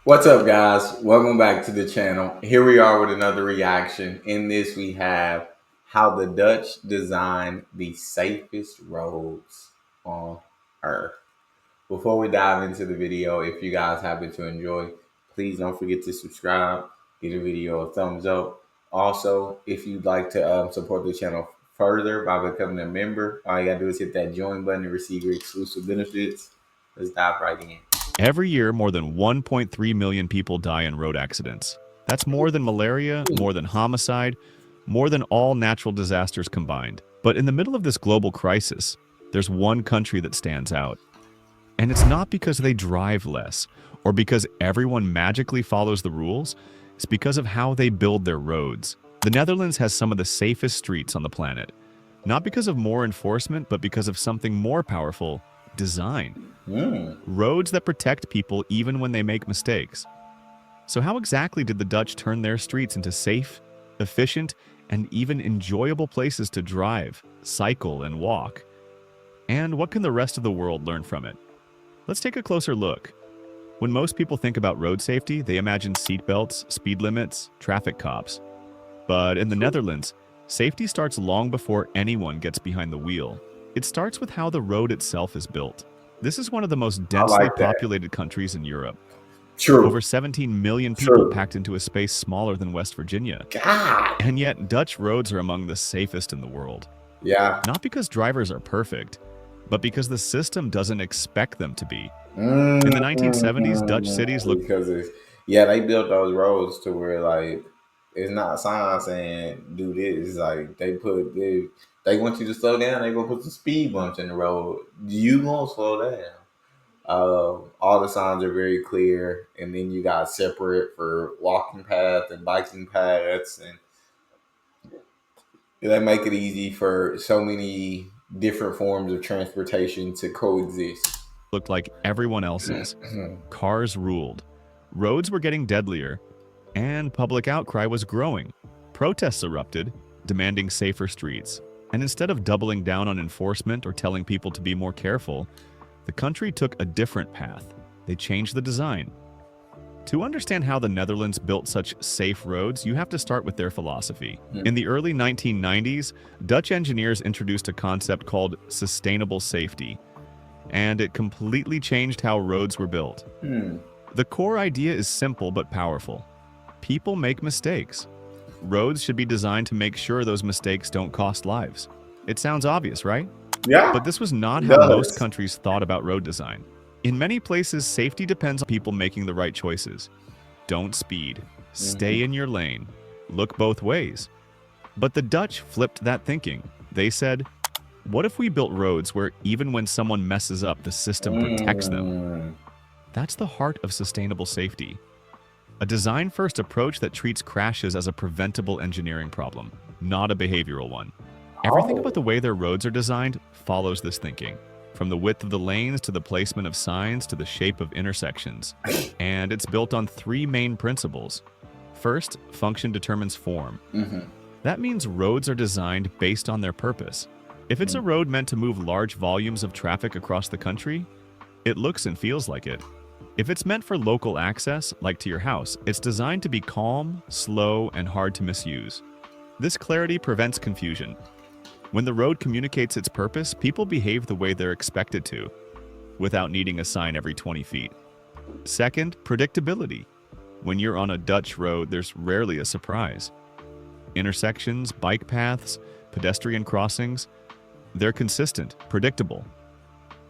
What's up, guys? Welcome back to the channel. Here we are with another reaction. In this, we have how the Dutch designed the safest roads on Earth. Before we dive into the video, if you guys happen to enjoy, please don't forget to subscribe, give the video a thumbs up. Also, if you'd like to support the channel further by becoming a member, all you gotta do is hit that join button to receive your exclusive benefits. Let's dive right in. Every year, more than 1.3 million people die in road accidents. That's more than malaria, more than homicide, more than all natural disasters combined. But in the middle of this global crisis, there's one country that stands out. And it's not because they drive less or because everyone magically follows the rules. It's because of how they build their roads. The Netherlands has some of the safest streets on the planet. Not because of more enforcement, but because of something more powerful: design. Roads that protect people even when they make mistakes. So how exactly did the Dutch turn their streets into safe, efficient, and even enjoyable places to drive, cycle, and walk? And what can the rest of the world learn from it? Let's take a closer look. When most people think about road safety, they imagine seatbelts, speed limits, traffic cops. But in the Netherlands, safety starts long before anyone gets behind the wheel. It starts with how the road itself is built. This is one of the most I densely like that. populated countries in Europe. True. Over 17 million people True. packed into a space smaller than West Virginia. God. And yet, Dutch roads are among the safest in the world. Yeah. Not because drivers are perfect, but because the system doesn't expect them to be. In the 1970s, Dutch cities looked Because it's yeah, they built those roads to where like it's not signs saying do this. It's like they want you to slow down. They gonna put some speed bumps in the road. You gonna slow down. All the signs are very clear, and then you got separate for walking paths and biking paths, and they make it easy for so many different forms of transportation to coexist. like everyone else's. Cars ruled. Roads were getting deadlier, and public outcry was growing. Protests erupted, demanding safer streets. And instead of doubling down on enforcement or telling people to be more careful, the country took a different path. They changed the design. To understand how the Netherlands built such safe roads, you have to start with their philosophy. In the early 1990s, Dutch engineers introduced a concept called sustainable safety, and it completely changed how roads were built. The core idea is simple but powerful. People make mistakes. Roads should be designed to make sure those mistakes don't cost lives. It sounds obvious, right? Yeah, But this was not it how most does. countries thought about road design. In many places, safety depends on people making the right choices. Don't speed. Stay in your lane. Look both ways. But the Dutch flipped that thinking. They said, what if we built roads where even when someone messes up, the system protects them? Mm. That's the heart of sustainable safety. A design-first approach that treats crashes as a preventable engineering problem, not a behavioral one. Everything about the way their roads are designed follows this thinking, from the width of the lanes to the placement of signs to the shape of intersections. And it's built on three main principles. First, function determines form. That means roads are designed based on their purpose. If it's a road meant to move large volumes of traffic across the country, it looks and feels like it. If it's meant for local access, like to your house, it's designed to be calm, slow, and hard to misuse. This clarity prevents confusion. When the road communicates its purpose, people behave the way they're expected to, without needing a sign every 20 feet. Second, predictability. When you're on a Dutch road, there's rarely a surprise. Intersections, bike paths, pedestrian crossings, they're consistent, predictable.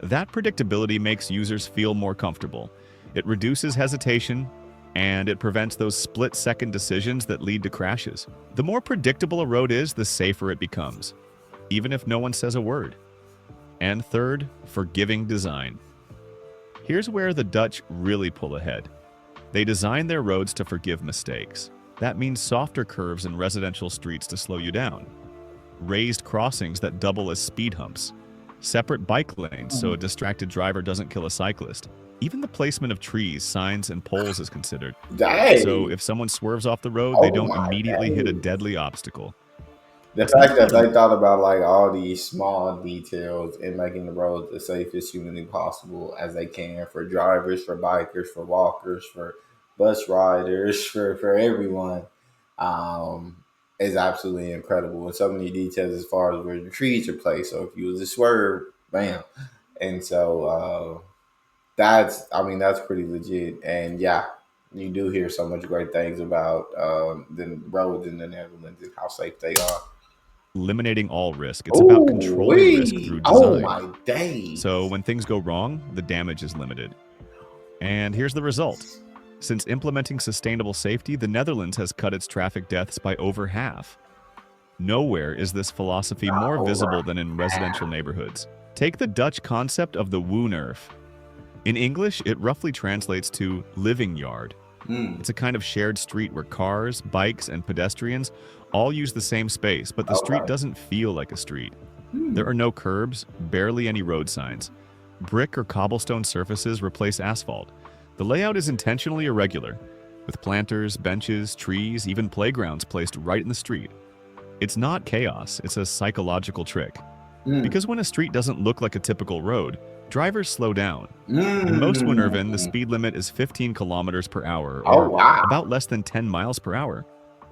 That predictability makes users feel more comfortable. It reduces hesitation, and it prevents those split-second decisions that lead to crashes. The more predictable a road is, the safer it becomes, even if no one says a word. And third, forgiving design. Here's where the Dutch really pull ahead. They design their roads to forgive mistakes. That means softer curves in residential streets to slow you down, raised crossings that double as speed humps, separate bike lanes so a distracted driver doesn't kill a cyclist. Even the placement of trees, signs, and poles is considered. Dang. So if someone swerves off the road, they Oh don't my immediately hit a days. deadly obstacle. The It's not fact that about they thought about like all these small details and making the roads as safe as humanly possible as they can for drivers, for bikers, for walkers, for bus riders, for everyone, um, is absolutely incredible. And so many details as far as where the trees are placed. So if you was a swerve, bam. And so that's pretty legit. And yeah, you do hear so much great things about the roads in the Netherlands and how safe they are. Eliminating all risk. It's about Oh, controlling risk wee! through Oh design. my days! So when things go wrong, the damage is limited. And here's the result. Since implementing sustainable safety, the Netherlands has cut its traffic deaths by over half. Nowhere is this philosophy more Over visible than in residential neighborhoods. Take the Dutch concept of the Woonerf. In English, it roughly translates to living yard. Mm. It's a kind of shared street where cars, bikes, and pedestrians all use the same space, but the street Okay. doesn't feel like a street. Hmm. There are no curbs, barely any road signs. Brick or cobblestone surfaces replace asphalt. The layout is intentionally irregular, with planters, benches, trees, even playgrounds placed right in the street. It's not chaos, it's a psychological trick. Mm. Because when a street doesn't look like a typical road, drivers slow down. Mm. In most Woonerven, the speed limit is 15 kilometers per hour, Oh or wow! about less than 10 miles per hour.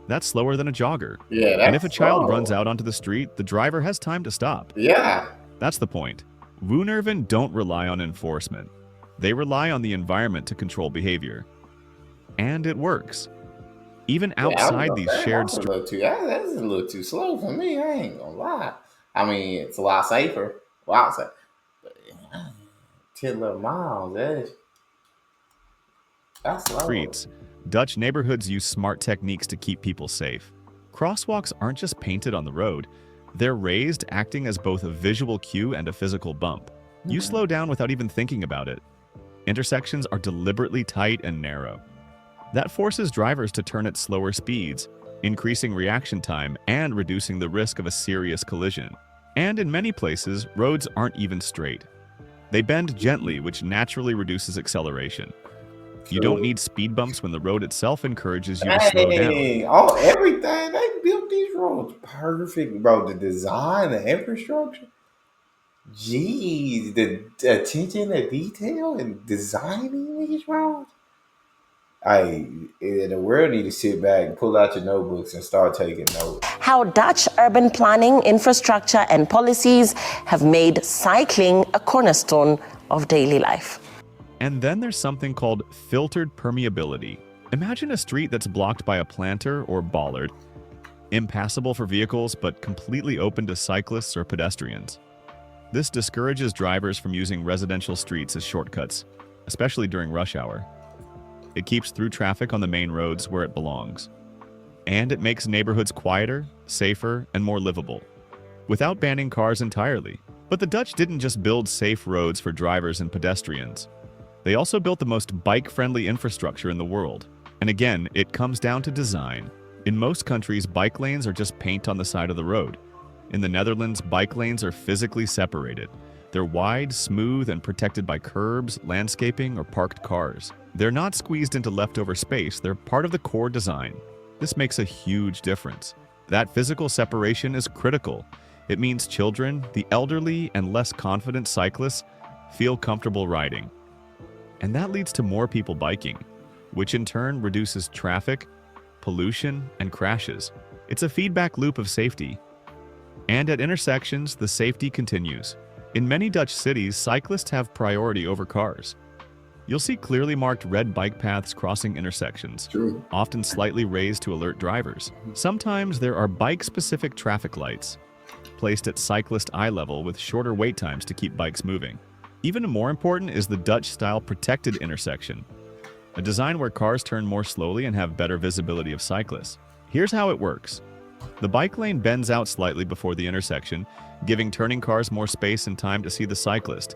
That's slower than a jogger. Yeah, And if a that's child slow. runs out onto the street, the driver has time to stop. Yeah. That's the point. Woonerven don't rely on enforcement. They rely on the environment to control behavior. And it works. Even outside these shared That's a little too. That's a little too slow for me. I ain't gonna lie. I mean, it's a lot safer. Wow, safe. But 10 little miles. That's slow. streets, Dutch neighborhoods use smart techniques to keep people safe. Crosswalks aren't just painted on the road, they're raised, acting as both a visual cue and a physical bump. You slow down without even thinking about it. Intersections are deliberately tight and narrow. That forces drivers to turn at slower speeds, increasing reaction time and reducing the risk of a serious collision. And in many places, roads aren't even straight. They bend gently, which naturally reduces acceleration. You don't need speed bumps when the road itself encourages you to slow down. Dang, all everything they built these roads perfect, bro. The design, the infrastructure. Jeez, the attention to detail and designing these roads. The world need to sit back and pull out your notebooks and start taking notes. How Dutch urban planning, infrastructure, and policies have made cycling a cornerstone of daily life. And then there's something called filtered permeability. Imagine a street that's blocked by a planter or bollard, impassable for vehicles but completely open to cyclists or pedestrians. This discourages drivers from using residential streets as shortcuts, especially during rush hour. It keeps through traffic on the main roads where it belongs. And it makes neighborhoods quieter, safer, and more livable, without banning cars entirely. But the Dutch didn't just build safe roads for drivers and pedestrians. They also built the most bike-friendly infrastructure in the world. And again, it comes down to design. In most countries, bike lanes are just paint on the side of the road. In the Netherlands, bike lanes are physically separated. They're wide, smooth, and protected by curbs, landscaping, or parked cars. They're not squeezed into leftover space, they're part of the core design. This makes a huge difference. That physical separation is critical. It means children, the elderly, and less confident cyclists feel comfortable riding. And that leads to more people biking, which in turn reduces traffic, pollution, and crashes. It's a feedback loop of safety. And at intersections, the safety continues. In many Dutch cities, cyclists have priority over cars. You'll see clearly marked red bike paths crossing intersections, True. often slightly raised to alert drivers. Sometimes there are bike-specific traffic lights, placed at cyclist eye level with shorter wait times to keep bikes moving. Even more important is the Dutch-style protected intersection, a design where cars turn more slowly and have better visibility of cyclists. Here's how it works. The bike lane bends out slightly before the intersection, giving turning cars more space and time to see the cyclist,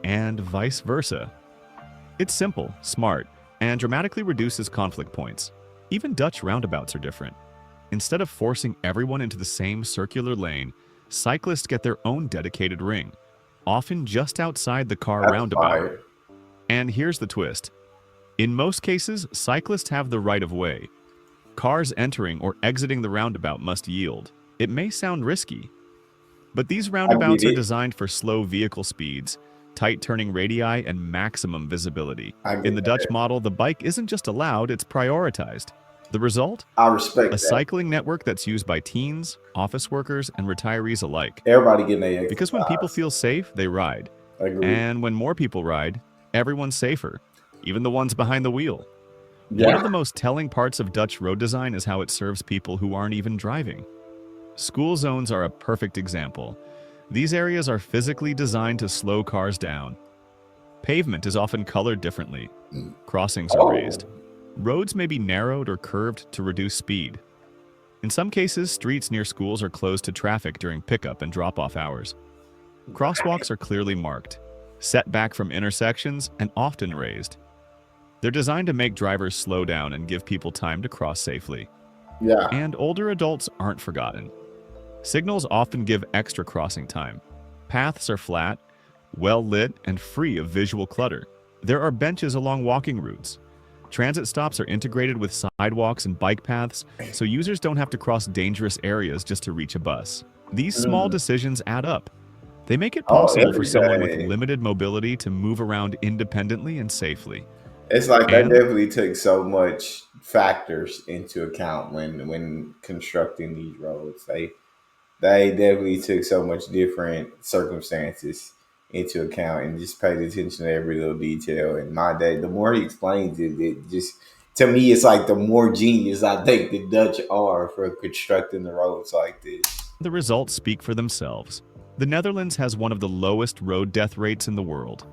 and vice versa. It's simple, smart, and dramatically reduces conflict points. Even Dutch roundabouts are different. Instead of forcing everyone into the same circular lane, cyclists get their own dedicated ring, often just outside the car That's roundabout. fire. And here's the twist. In most cases, cyclists have the right of way. Cars entering or exiting the roundabout must yield. It may sound risky, but these roundabouts are it. designed for slow vehicle speeds, tight turning radii, and maximum visibility. I get In the Dutch that. model, the bike isn't just allowed, it's prioritized. The result? I respect A that. cycling network that's used by teens, office workers, and retirees alike. Everybody getting their exercise. Because when people feel safe, they ride. Agreed. And when more people ride, everyone's safer, even the ones behind the wheel. One of the most telling parts of Dutch road design is how it serves people who aren't even driving. School zones are a perfect example. These areas are physically designed to slow cars down. Pavement is often colored differently. Crossings are raised. Roads may be narrowed or curved to reduce speed. In some cases, streets near schools are closed to traffic during pickup and drop-off hours. Crosswalks are clearly marked, set back from intersections, and often raised. They're designed to make drivers slow down and give people time to cross safely. Yeah. And older adults aren't forgotten. Signals often give extra crossing time. Paths are flat, well lit, and free of visual clutter. There are benches along walking routes. Transit stops are integrated with sidewalks and bike paths, so users don't have to cross dangerous areas just to reach a bus. These small decisions add up. They make it possible for someone with limited mobility to move around independently and safely. It's like they And- definitely took so much factors into account when constructing these roads. They definitely took so much different circumstances into account and just paid attention to every little detail. And my dad, the more he explains it, it just, to me, it's like the more genius I think the Dutch are for constructing the roads like this. The results speak for themselves. The Netherlands has one of the lowest road death rates in the world,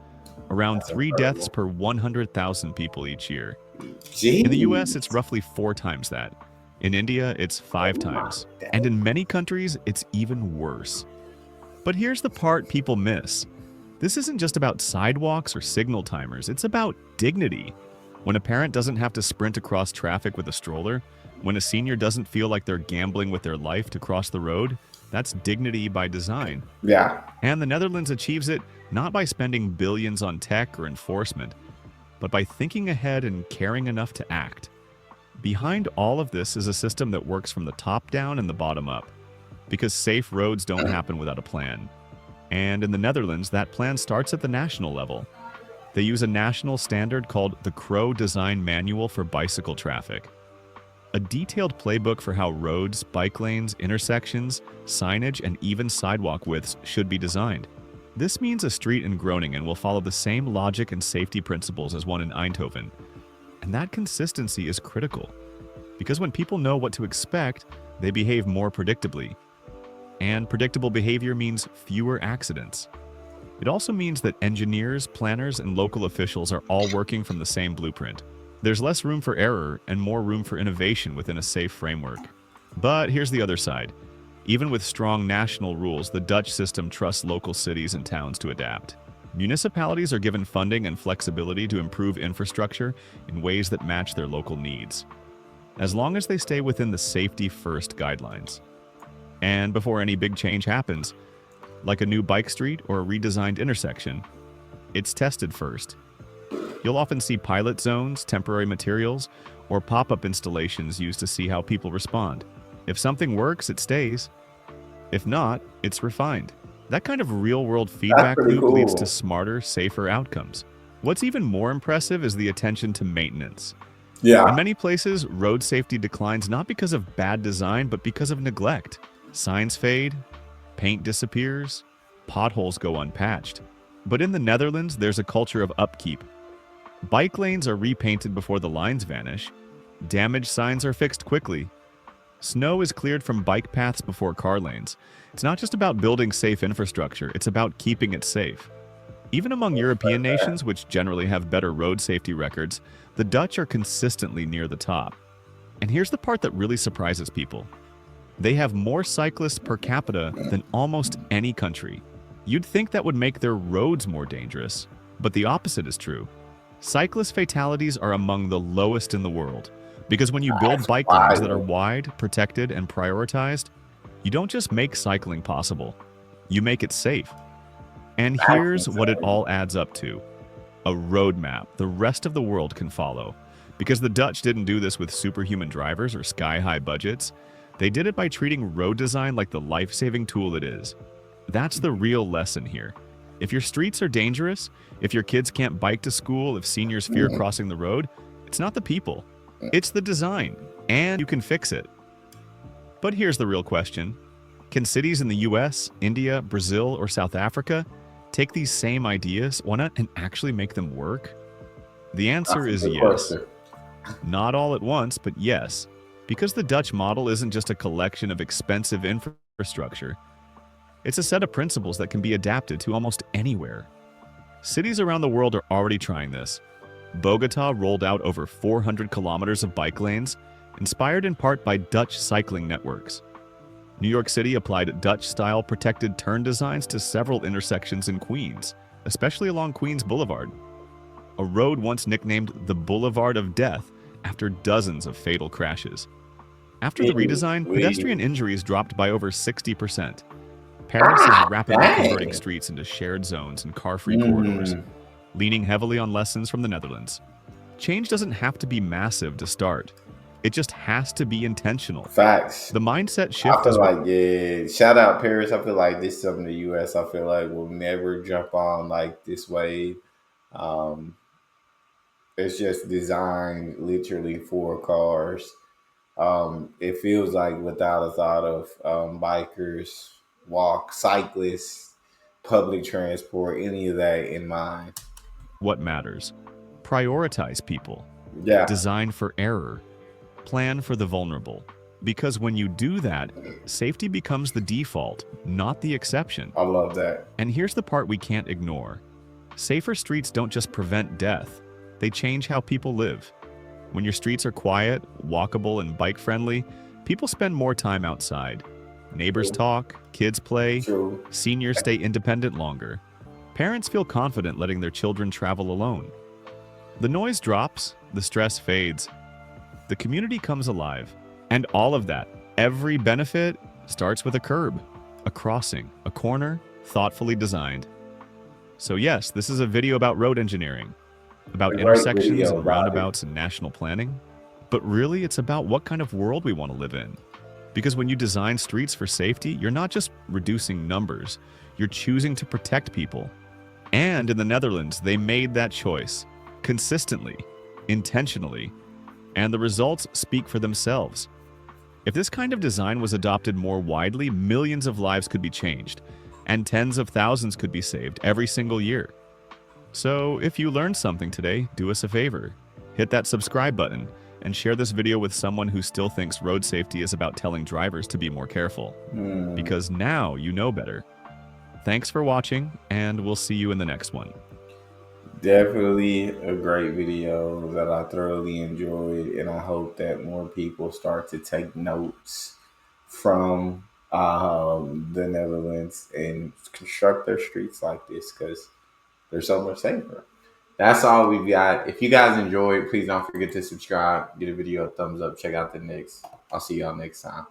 around 3 deaths per 100,000 people each year. Jeez. In the US, it's roughly 4 times that. In India, it's 5 times. And in many countries, it's even worse. But here's the part people miss. This isn't just about sidewalks or signal timers, it's about dignity. When a parent doesn't have to sprint across traffic with a stroller, when a senior doesn't feel like they're gambling with their life to cross the road, that's dignity by design. Yeah. And the Netherlands achieves it not by spending billions on tech or enforcement, but by thinking ahead and caring enough to act. Behind all of this is a system that works from the top down and the bottom up, because safe roads don't happen without a plan. And in the Netherlands, that plan starts at the national level. They use a national standard called the Crow Design Manual for Bicycle Traffic, a detailed playbook for how roads, bike lanes, intersections, signage, and even sidewalk widths should be designed. This means a street in Groningen will follow the same logic and safety principles as one in Eindhoven. And that consistency is critical, because when people know what to expect, they behave more predictably. And predictable behavior means fewer accidents. It also means that engineers, planners, and local officials are all working from the same blueprint. There's less room for error and more room for innovation within a safe framework. But here's the other side. Even with strong national rules, the Dutch system trusts local cities and towns to adapt. Municipalities are given funding and flexibility to improve infrastructure in ways that match their local needs, as long as they stay within the safety-first guidelines. And before any big change happens, like a new bike street or a redesigned intersection, it's tested first. You'll often see pilot zones, temporary materials, or pop-up installations used to see how people respond. If something works, it stays. If not, it's refined. That kind of real-world feedback pretty loop leads cool. to smarter, safer outcomes. What's even more impressive is the attention to maintenance. Yeah. In many places, road safety declines not because of bad design, but because of neglect. Signs fade, paint disappears, potholes go unpatched. But in the Netherlands, there's a culture of upkeep. Bike lanes are repainted before the lines vanish. Damaged signs are fixed quickly. Snow is cleared from bike paths before car lanes. It's not just about building safe infrastructure, it's about keeping it safe. Even among European nations, which generally have better road safety records, the Dutch are consistently near the top. And here's the part that really surprises people. They have more cyclists per capita than almost any country. You'd think that would make their roads more dangerous, but the opposite is true. Cyclist fatalities are among the lowest in the world, because when you build bike lanes that are wide, protected, and prioritized, you don't just make cycling possible, you make it safe. And here's what it all adds up to: a roadmap the rest of the world can follow. Because the Dutch didn't do this with superhuman drivers or sky-high budgets, they did it by treating road design like the life-saving tool it is. That's the real lesson here. If your streets are dangerous, if your kids can't bike to school, if seniors fear crossing the road, it's not the people. It's the design, and you can fix it. But here's the real question. Can cities in the US, India, Brazil, or South Africa take these same ideas, why not, and actually make them work? The answer is yes. Not all at once, but yes. Because the Dutch model isn't just a collection of expensive infrastructure. It's a set of principles that can be adapted to almost anywhere. Cities around the world are already trying this. Bogota rolled out over 400 kilometers of bike lanes, inspired in part by Dutch cycling networks. New York City applied Dutch-style protected turn designs to several intersections in Queens, especially along Queens Boulevard, a road once nicknamed the Boulevard of Death after dozens of fatal crashes. After the redesign, pedestrian injuries dropped by over 60%. Paris is rapidly converting streets into shared zones and car-free corridors, leaning heavily on lessons from the Netherlands. Change doesn't have to be massive to start. It just has to be intentional. Facts. The mindset shift I feel like, yeah, shout out Paris. I feel like this is something the US, I feel like, will never jump on like this wave. It's just designed literally for cars. It feels like without a thought of bikers, cyclists, public transport, any of that in mind. What matters? Prioritize people. Yeah. Design for error. Plan for the vulnerable. Because when you do that, safety becomes the default, not the exception. I love that. And here's the part we can't ignore. Safer streets don't just prevent death, they change how people live. When your streets are quiet, walkable, and bike-friendly, people spend more time outside. Neighbors talk, kids play, seniors stay independent longer. Parents feel confident letting their children travel alone. The noise drops, the stress fades, the community comes alive. And all of that, every benefit, starts with a curb, a crossing, a corner, thoughtfully designed. So yes, this is a video about road engineering, about intersections and roundabouts and national planning. But really, it's about what kind of world we want to live in. Because when you design streets for safety, you're not just reducing numbers, you're choosing to protect people. And in the Netherlands, they made that choice, consistently, intentionally, and the results speak for themselves. If this kind of design was adopted more widely, millions of lives could be changed, and tens of thousands could be saved every single year. So if you learned something today, do us a favor. Hit that subscribe button and share this video with someone who still thinks road safety is about telling drivers to be more careful. Because now you know better. Thanks for watching, and we'll see you in the next one. Definitely a great video that I thoroughly enjoyed, and I hope that more people start to take notes from the Netherlands and construct their streets like this, because they're so much safer. That's all we've got. If you guys enjoyed, please don't forget to subscribe, give the video a thumbs up, check out the next. I'll see y'all next time.